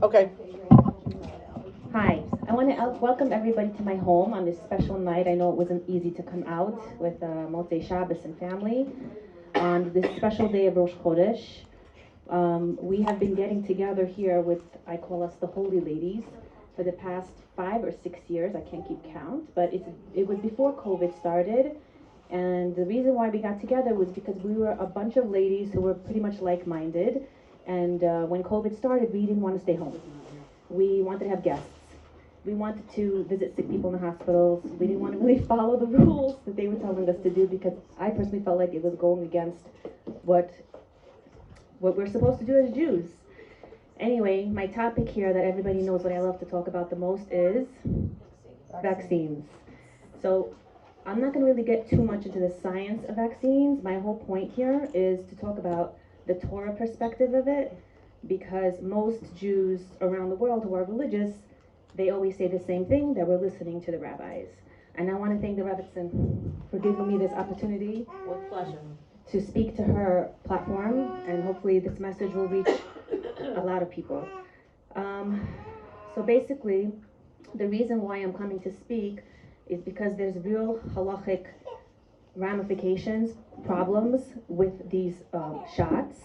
Okay. Hi, I want to welcome everybody to my home on this special night. I know it wasn't easy to come out with Motzei Shabbos and family on this special day of Rosh Chodesh. We have been getting together here with, I call us the Holy Ladies, for the past 5 or 6 years. I can't keep count, but it was before COVID started. And the reason why we got together was because we were a bunch of ladies who were pretty much like-minded. And when COVID started, we didn't want to stay home. We wanted to have guests. We wanted to visit sick people in the hospitals. We didn't want to really follow the rules that they were telling us to do because I personally felt like it was going against what we're supposed to do as Jews. Anyway, my topic here that everybody knows what I love to talk about the most is vaccines. So I'm not going to really get too much into the science of vaccines. My whole point here is to talk about the Torah perspective of it, because most Jews around the world who are religious, they always say the same thing, that we're listening to the rabbis. And I want to thank the Rebbetzin for giving me this opportunity. With pleasure. To speak to her platform, and hopefully this message will reach a lot of people. So basically, the reason why I'm coming to speak is because there's real halachic ramifications, problems with these shots.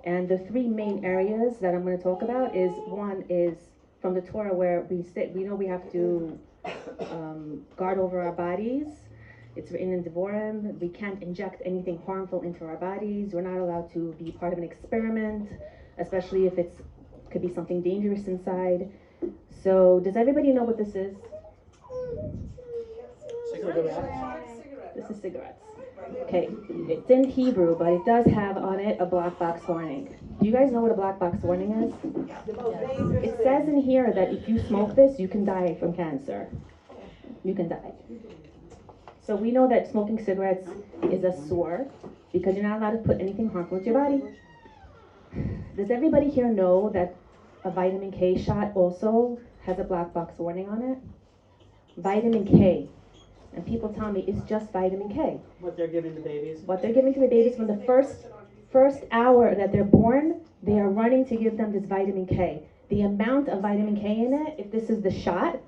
And the three main areas that I'm going to talk about is, one is from the Torah, where we know we have to guard over our bodies. It's written in Devorim. We can't inject anything harmful into our bodies. We're not allowed to be part of an experiment, especially if it could be something dangerous inside. So does everybody know what this is? Cigarettes. This is cigarettes. Okay, it's in Hebrew, but it does have on it a black box warning. Do you guys know what a black box warning is? It says in here that if you smoke this, you can die from cancer. You can die. So we know that smoking cigarettes is a sore because you're not allowed to put anything harmful into your body. Does everybody here know that a vitamin K shot also has a black box warning on it? Vitamin K. And people tell me it's just vitamin K. What they're giving to babies. What they're giving to the babies from the first hour that they're born, they are running to give them this vitamin K. The amount of vitamin K in it, if this is the shot,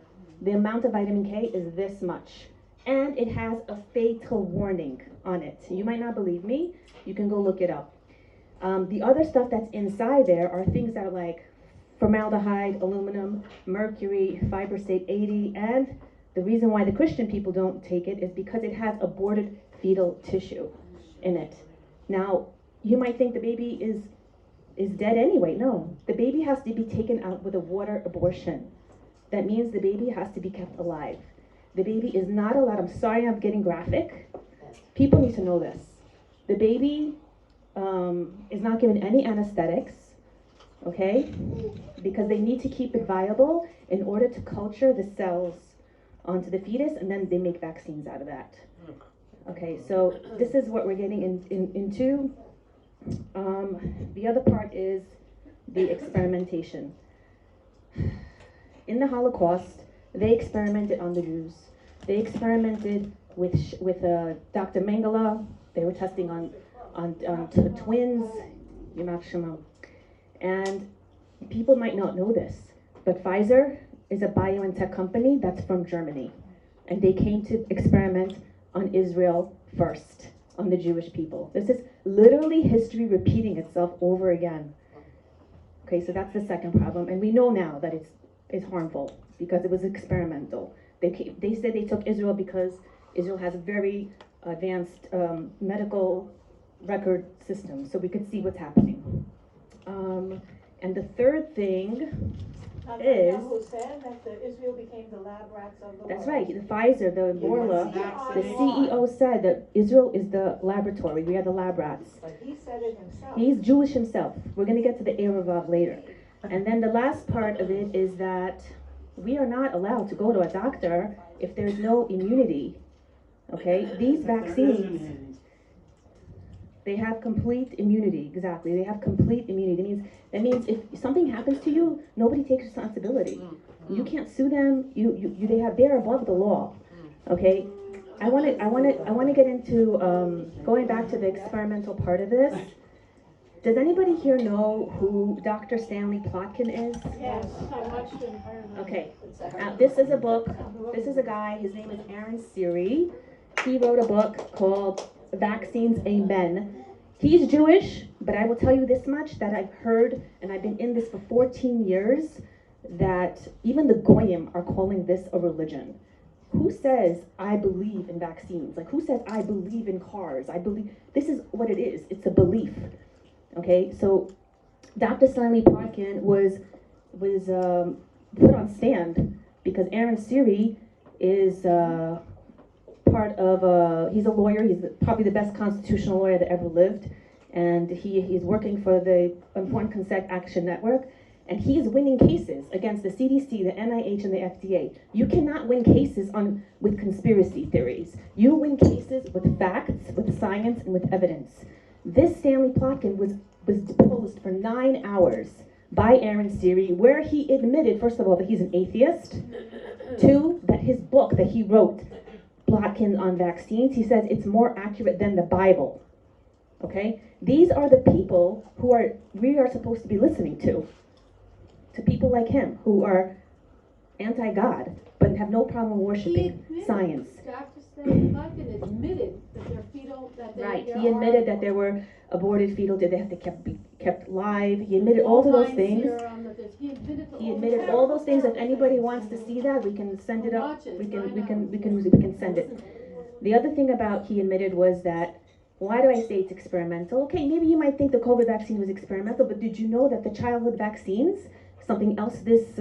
the amount of vitamin K is this much. And it has a fatal warning on it. You might not believe me. You can go look it up. The other stuff that's inside there are things that are like formaldehyde, aluminum, mercury, fibrosate 80, and the reason why the Christian people don't take it is because it has aborted fetal tissue in it. Now, you might think the baby is dead anyway. No, the baby has to be taken out with a water abortion. That means the baby has to be kept alive. The baby is not allowed, I'm sorry I'm getting graphic. People need to know this. The baby is not given any anesthetics, okay? Because they need to keep it viable in order to culture the cells onto the fetus, and then they make vaccines out of that. Okay, so this is what we're getting into. The other part is the experimentation. In the Holocaust, they experimented on the Jews. They experimented with Dr. Mengele. They were testing on twins, Yimach Shema. And people might not know this, but Pfizer is a BioNTech company that's from Germany. And they came to experiment on Israel first, on the Jewish people. This is literally history repeating itself over again. Okay, so that's the second problem. And we know now that it's harmful because it was experimental. They said they took Israel because Israel has a very advanced medical record system, so we could see what's happening. And the third thing is... Who said that Israel became the lab rats of the world? That's right, the Pfizer, the Borla, the CEO said that Israel is the laboratory, we are the lab rats. But he said it himself. He's Jewish himself. We're going to get to the Erevav later. And then the last part of it is that we are not allowed to go to a doctor if there's no immunity. Okay? These vaccines, they have complete immunity. Exactly. They have complete immunity. That means if something happens to you, nobody takes responsibility. You can't sue them. They're above the law. Okay? I want to get into going back to the experimental part of this. Does anybody here know who Dr. Stanley Plotkin is? Yes. I watched it. I remember. Okay. This is a book. This is a guy. His name is Aaron Siri. He wrote a book called Vaccines, Amen. He's Jewish, but I will tell you this much, that I've heard, and I've been in this for 14 years, that even the Goyim are calling this a religion. Who says, I believe in vaccines? Like, who says, I believe in cars? I believe, this is what it is. It's a belief. Okay, so Dr. Stanley Plotkin was put on stand because Aaron Siri is part of, he's a lawyer. He's probably the best constitutional lawyer that ever lived. And he's working for the Informed Consent Action Network. And he is winning cases against the CDC, the NIH, and the FDA. You cannot win cases with conspiracy theories. You win cases with facts, with science, and with evidence. This Stanley Plotkin was deposed for 9 hours by Aaron Siri, where he admitted, first of all, that he's an atheist. 2, that his book that he wrote, Plotkin on Vaccines, he says it's more accurate than the Bible. Okay? These are the people who we are supposed to be listening to people like him who are anti-God but have no problem worshiping science. Dr. Stanley Plotkin admitted that they're fetal, that they Right, there he admitted that there were aborted fetal, that they have to be kept live. He admitted all of those things. He admitted all those things. If anybody wants to see that, we can send it up. We can send it. The other thing about he admitted was that, why do I say it's experimental? Okay, maybe you might think the COVID vaccine was experimental, but did you know that the childhood vaccines, something else this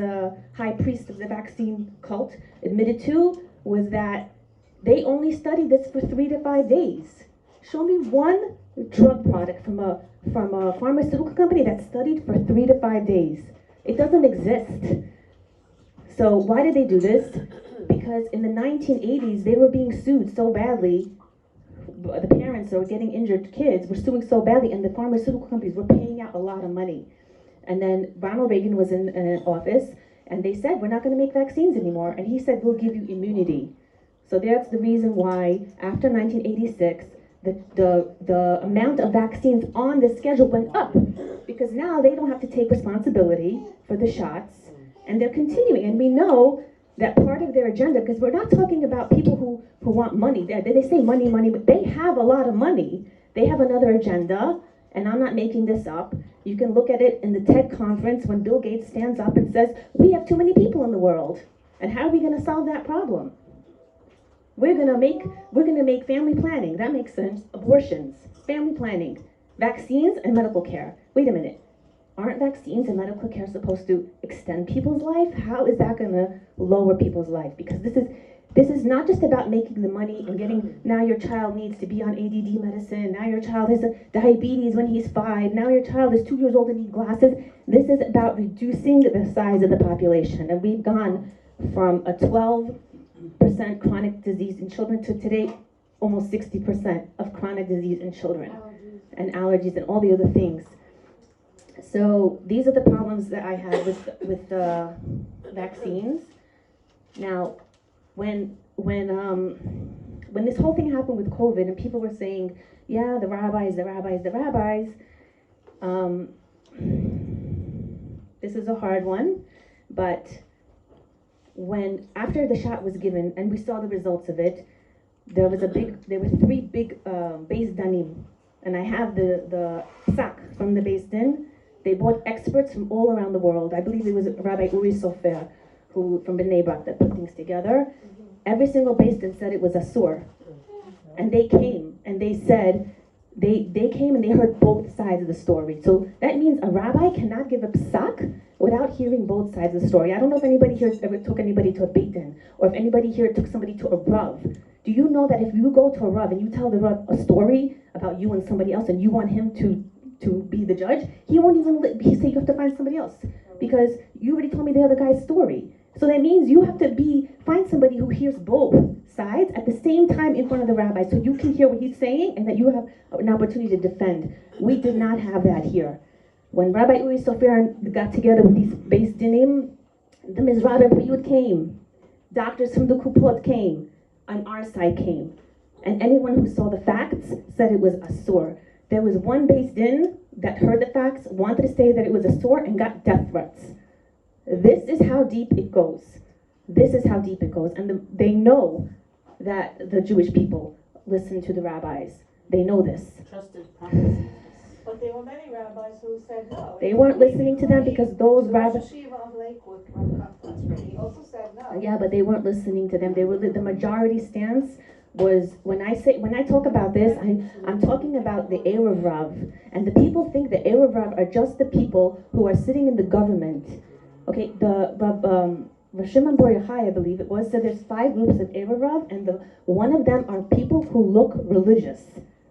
high priest of the vaccine cult admitted to, was that they only studied this for 3 to 5 days. Show me one drug product from a pharmaceutical company that studied for 3 to 5 days. It doesn't exist. So why did they do this? Because in the 1980s, they were being sued so badly. The parents that were getting injured kids were suing so badly, and the pharmaceutical companies were paying out a lot of money. And then Ronald Reagan was in office, and they said, we're not going to make vaccines anymore. And he said, we'll give you immunity. So that's the reason why, after 1986, the amount of vaccines on the schedule went up. Because now they don't have to take responsibility for the shots, and they're continuing. And we know that part of their agenda, because we're not talking about people who want money. They say money, money, but they have a lot of money. They have another agenda, and I'm not making this up. You can look at it in the TED conference when Bill Gates stands up and says, we have too many people in the world. And how are we going to solve that problem? We're going to make family planning. That makes sense. Abortions, family planning, vaccines, and medical care. Wait a minute. Aren't vaccines and medical care supposed to extend people's life? How is that going to lower people's life? Because this is not just about making the money and getting, now your child needs to be on ADD medicine, now your child has diabetes when he's 5, now your child is 2 years old and needs glasses. This is about reducing the size of the population. And we've gone from a 12% chronic disease in children to today almost 60% of chronic disease in children. And allergies and all the other things. So these are the problems that I have with vaccines. Now, when this whole thing happened with COVID and people were saying, yeah, the rabbis, this is a hard one, but after the shot was given and we saw the results of it, there were 3 big Beis Danim, and I have the sack from the Beis Din. They brought experts from all around the world. I believe it was Rabbi Uri Sofer, who from Bnei Brak, that put things together. Every single Beis Din said it was asur. And they came and they said, they came and they heard both sides of the story. So that means a rabbi cannot give a psak without hearing both sides of the story. I don't know if anybody here ever took anybody to a Beit Din, or if anybody here took somebody to a Rav. Do you know that if you go to a Rav and you tell the Rav a story about you and somebody else and you want him to be the judge, he won't even, he say you have to find somebody else because you already told me the other guy's story. So that means you have to find somebody who hears both sides at the same time in front of the rabbi, so you can hear what he's saying and that you have an opportunity to defend. We did not have that here. When Rabbi Uri Sofer got together with these Beis Dinim, the Mizrad and Priyut came, doctors from the Kupot came, and our side came. And anyone who saw the facts said it was asur. There was one based in that heard the facts, wanted to say that it was a sore, and got death threats. This is how deep it goes. This is how deep it goes. And they know that the Jewish people listen to the rabbis. They know this. Trusted prophecy. But there were many rabbis who said no. They weren't listening to them because those The rabbis... Rosh Yeshiva of Lakewood, Rav Kaplan, he also said no. Yeah, but they weren't listening to them. They were the majority stance was when I talk about this, I'm talking about the Erev Rav, and the people think the Erev Rav are just the people who are sitting in the government. Okay, the Rav Shimon Bar Yochai, I believe it was, said there's 5 groups of Erev Rav, and one of them are people who look religious.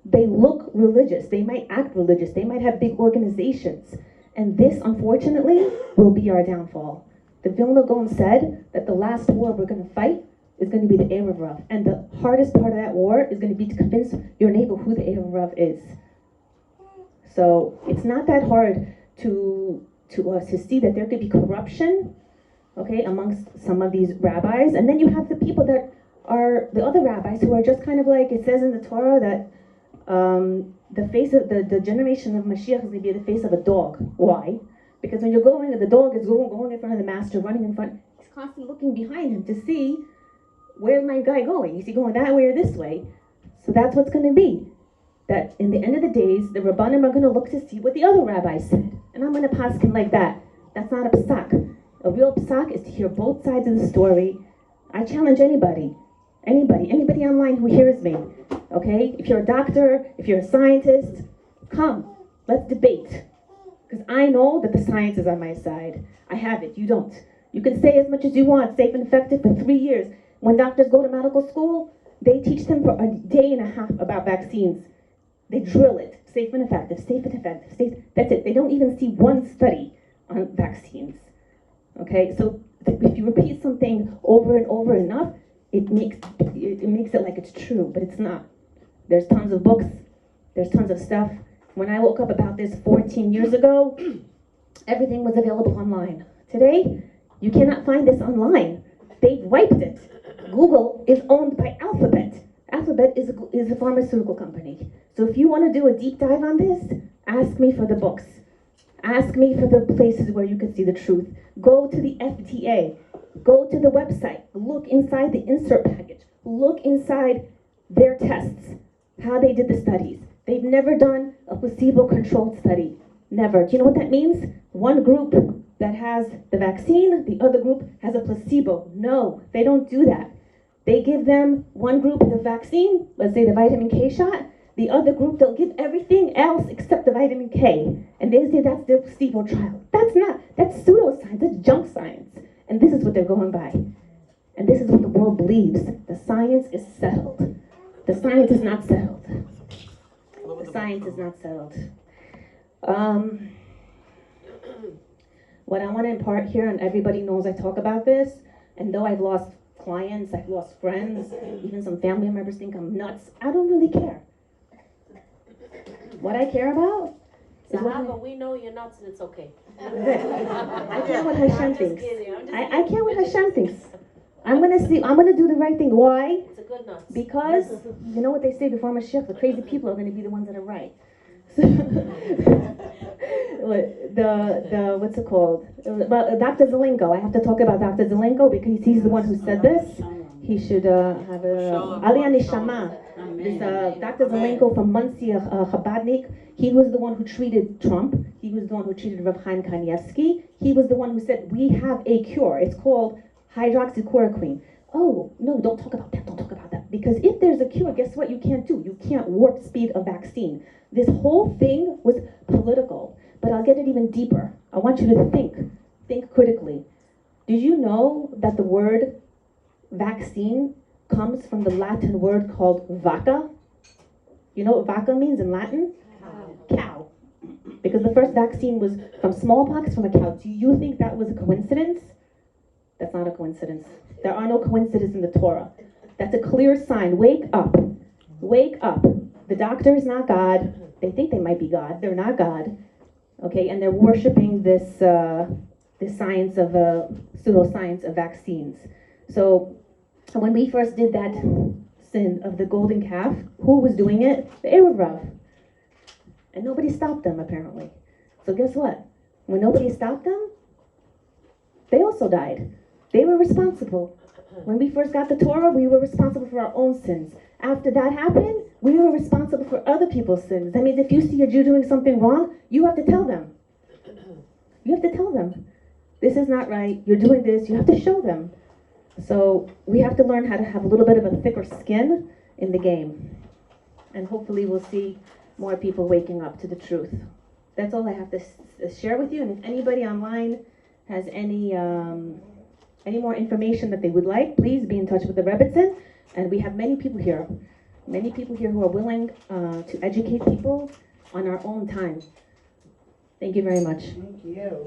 They look religious. They might act religious. They might have big organizations, and this, unfortunately, will be our downfall. The Vilna Gaon said that the last war we're going to fight is going to be the Erev Rav. And the hardest part of that war is going to be to convince your neighbor who the Erev Rav is. So it's not that hard to see that there could be corruption, okay, amongst some of these rabbis. And then you have the people that are the other rabbis who are just kind of like, it says in the Torah that the face of the generation of Mashiach is going to be the face of a dog. Why? Because when you're going, the dog is going in front of the master, running in front. He's constantly looking behind him to see, where's my guy going? Is he going that way or this way? So that's what's going to be. That in the end of the days, the Rabbanim are going to look to see what the other rabbis said. And I'm going to pass him like that. That's not a psak. A real psak is to hear both sides of the story. I challenge anybody online who hears me. Okay? If you're a doctor, if you're a scientist, come. Let's debate. Because I know that the science is on my side. I have it. You don't. You can say as much as you want, safe and effective for 3 years. When doctors go to medical school, they teach them for a day and a half about vaccines. They drill it. Safe and effective, safe and effective, safe. That's it. They don't even see one study on vaccines. Okay? So if you repeat something over and over enough, it makes it like it's true, but it's not. There's tons of books. There's tons of stuff. When I woke up about this 14 years ago, everything was available online. Today, you cannot find this online. They've wiped it. Google is owned by Alphabet. Alphabet is a pharmaceutical company. So if you want to do a deep dive on this, ask me for the books. Ask me for the places where you can see the truth. Go to the FDA. Go to the website. Look inside the insert package. Look inside their tests, how they did the studies. They've never done a placebo-controlled study. Never. Do you know what that means? One group that has the vaccine, the other group has a placebo. No, they don't do that. They give them one group the vaccine, let's say the vitamin K shot. The other group, they'll give everything else except the vitamin K. And they say that's their placebo trial. That's pseudoscience, that's junk science. And this is what they're going by. And this is what the world believes. The science is settled. The science is not settled. The science is not settled. What I want to impart here, and everybody knows I talk about this, and though I've lost clients, I've lost friends, even some family members think I'm nuts, I don't really care. What I care about is Sahaba, we know you're nuts and it's okay. I care what Hashem thinks. I care what Hashem thinks. I'm gonna do the right thing. Why? It's a good nuts. Because you know what they say before Mashiach, the crazy people are gonna be the ones that are right. What's it called? Well, Dr. Zelenko. I have to talk about Dr. Zelenko because he's the one who said this. He should have a Aliyah Neshama. This Dr. Zelenko from Muncie, Chabadnik. He was the one who treated Trump. He was the one who treated Rav Chaim Kanievsky. He was the one who said, we have a cure. It's called hydroxychloroquine. Oh, no, don't talk about that. Don't talk about that. Because if there's a cure, guess what you can't do? You can't warp speed a vaccine. This whole thing was political. But I'll get it even deeper. I want you to think critically. Did you know that the word vaccine comes from the Latin word called vacca? You know what vacca means in Latin? Cow. Because the first vaccine was from smallpox from a cow. Do you think that was a coincidence? That's not a coincidence. There are no coincidences in the Torah. That's a clear sign. Wake up. Wake up. The doctor is not God. They think they might be God. They're not God. Okay, and they're worshiping this science of pseudoscience of vaccines. So when we first did that sin of the golden calf, who was doing it? The Erev Rav. And nobody stopped them, apparently. So guess what? When nobody stopped them, they also died. They were responsible. When we first got the Torah, we were responsible for our own sins. After that happened, we were responsible for other people's sins. That means if you see a Jew doing something wrong, you have to tell them. You have to tell them. This is not right. You're doing this. You have to show them. So we have to learn how to have a little bit of a thicker skin in the game. And hopefully we'll see more people waking up to the truth. That's all I have to share with you. And if anybody online has any more information that they would like, please be in touch with the Rebbitzin. And we have many people here who are willing to educate people on our own time. Thank you very much. Thank you.